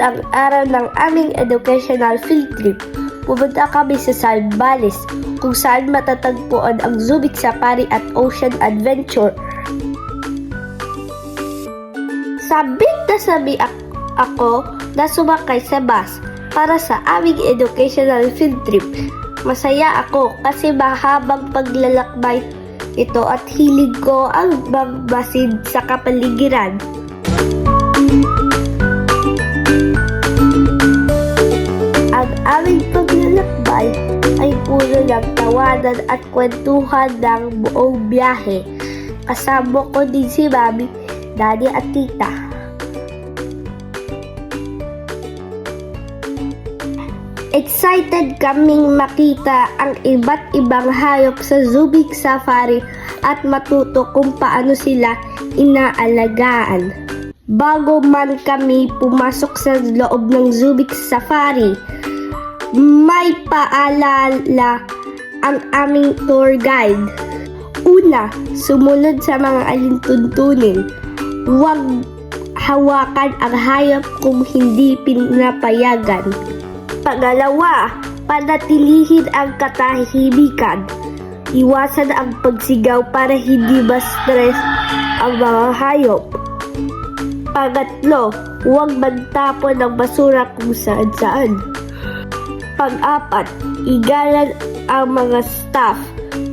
ang araw ng aming educational field trip. Pumunta kami sa Zambales, kung saan matatagpuan ang Subic Safari at Ocean Adventure. Sabik na sabi ako na sumakay sa bus para sa aming educational field trip. Masaya ako kasi mahabang paglalakbay ito at hilig ko ang magmasid sa kapaligiran. Ang aming paglalakbay ay puro ng tawanan at kwentuhan ng buong biyahe. Kasama ko din si Mami, Daddy at Tita. Excited kaming makita ang iba't ibang hayop sa Subic Safari at matuto kung paano sila inaalagaan. Bago man kami pumasok sa loob ng Subic Safari, may paalala ang aming tour guide. Una, sumunod sa mga alintuntunin. Huwag hawakan ang hayop kung hindi pinapayagan. Pangalawa, panatilihin ang katahimikan. Iwasan ang pagsigaw para hindi ma-stress ang mga hayop. Pangatlo, huwag magtapon ng basura kung saan-saan. Pang-apat, igalang ang mga staff,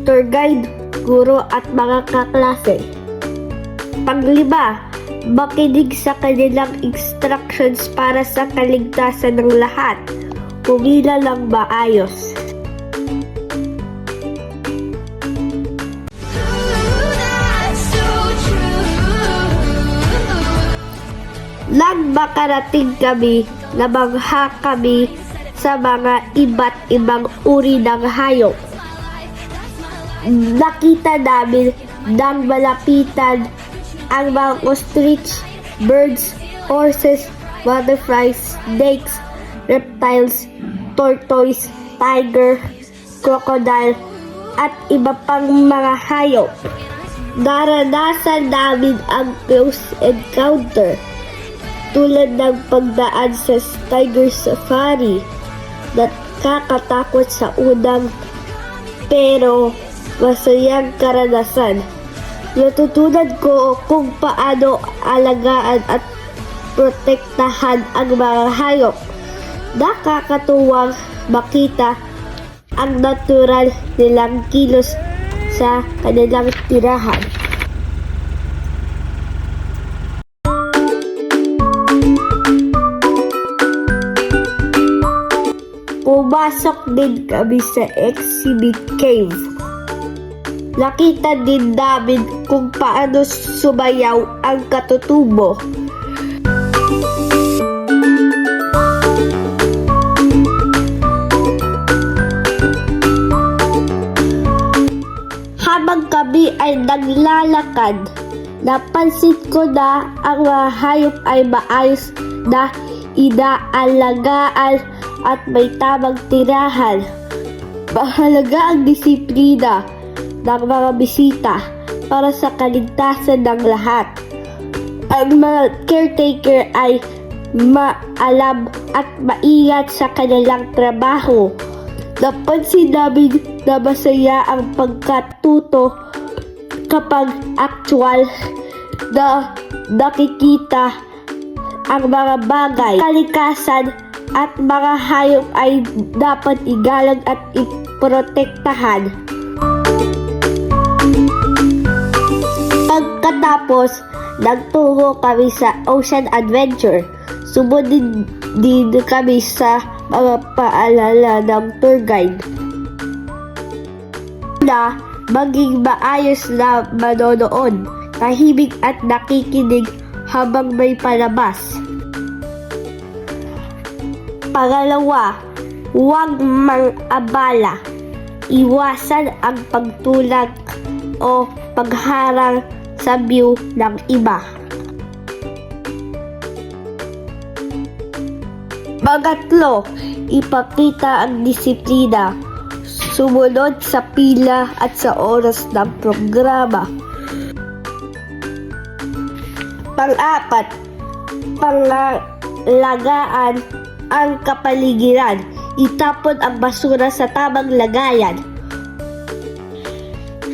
tour guide, guro at mga kaklase. Pang-lima, makinig sa kanilang instructions para sa kaligtasan ng lahat. Pumila lang maayos. Nang makarating kami, nabangha kami sa mga iba't ibang uri ng hayop. Nakita namin nang malapitan ang mga ostrich, birds, horses, butterflies, snakes, reptiles, tortoise, tiger, crocodile, at iba pang mga hayop. Naranasan namin ang close encounter tulad ng pagdaan sa tiger safari na kakatakot sa unang pero masayang karanasan. Natutunan ko kung paano alagaan at protektahan ang mga hayop. Nakakatuwang makita ang natural nilang kilos sa kanilang tirahan. Pumasok din kami sa exhibit cave. Nakita din namin kung paano sumayaw ang katutubo. Habang kami ay naglalakad, napansin ko na ang mga hayop ay maayos na inaalagaan at may tamang tirahan. Mahalaga ang disiplina ng mga bisita para sa kaligtasan ng lahat. Ang mga caretaker ay maalam at maingat sa kanilang trabaho. Napansin namin na masaya ang pagkatuto kapag actual na nakikita ang mga bagay, kalikasan at mga hayop ay dapat igalang at iprotektahan. Pagkatapos, nagtungo kami sa Ocean Adventure. Sumunod din kami sa mga paalala ng tour guide na maging maayos na manonood, tahimik at nakikinig habang may palabas. Pangalawa, huwag mang-abala. Iwasan ang pagtulak o pagharang sa view ng iba. Pangatlo, ipakita ang disiplina. Sumunod sa pila at sa oras ng programa. Pang-apat, lagaan ang kapaligiran. Itapon ang basura sa tamang lagayan.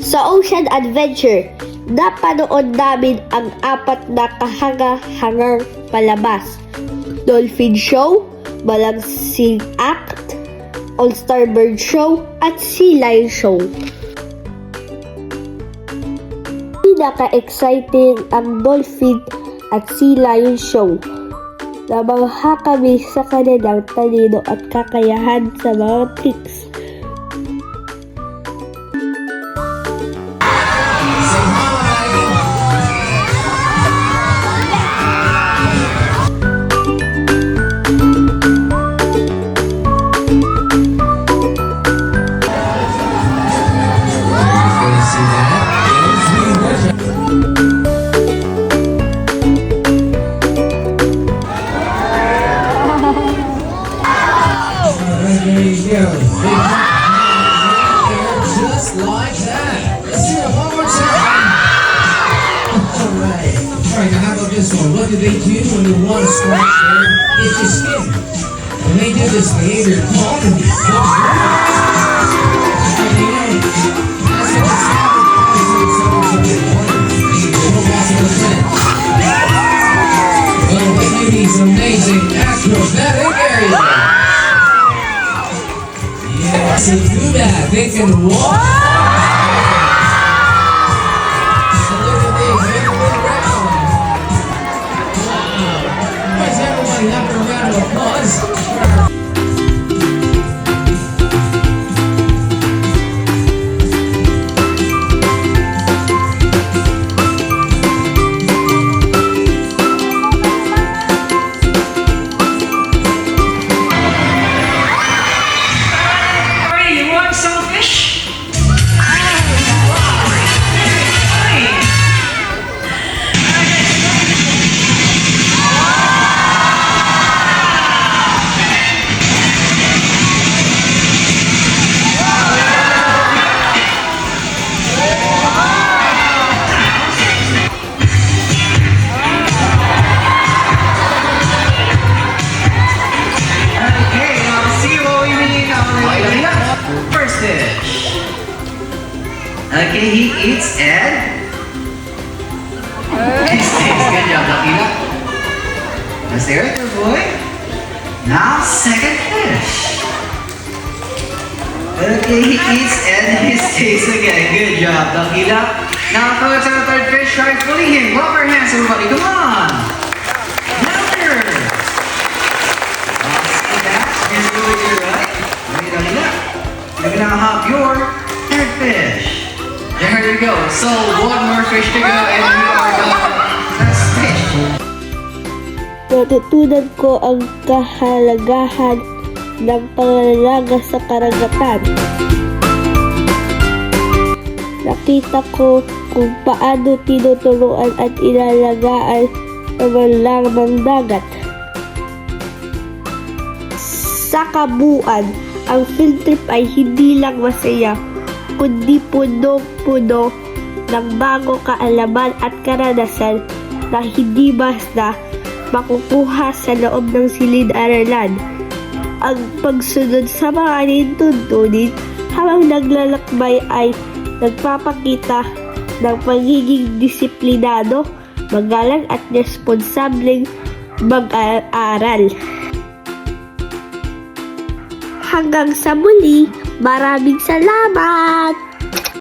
Sa Ocean Adventure, napanood namin ang 4 na kahanga-hangang palabas. Dolphin Show, Balancing Act, All-Star Bird Show, at Sea Lion Show. Pinaka-exciting ang Dolphin at Sea Lion Show. Namangha kami sa kanilang talino at kakayahan sa mga tricks. There you go. Just like that. Let's do it one more time. Alright. Alright, now how about this one? What do they do when you want to scratch their itchy skin? When they do this behavior called the these amazing acrobatic areas. Yeah, so do that. They can walk. So look at these. They can move around. Wow. Why is everybody having a round of applause? First fish. Okay, he eats and he stays. Good job, Dakila. Let's hear it, good boy. Now, second fish. Okay, he eats and he stays again. Good job, Dakila. Now, throw it to the third fish. Try pulling him. Rub our hands, everybody. Come on. Louder. Let's do that. Here's the way to your right. Ready, Dakila? You're gonna have your third fish. There you go. So one more fish to go and we are done. Last fish. Natutunan ko ang kahalagahan ng pangangalaga sa karagatan. Nakita ko kung paano tinuturuan at inalagaan ang lamang dagat. Sa kabuuan, ang field trip ay hindi lang masaya, kundi puno-puno ng bagong kaalaman at karanasan na hindi basta makukuha sa loob ng silid-aralan. Ang pagsunod sa mga nintuntunin habang naglalakbay ay nagpapakita ng pagiging disiplinado, magalang at responsableng mag-aaral. Hanggang sa muli, maraming salamat!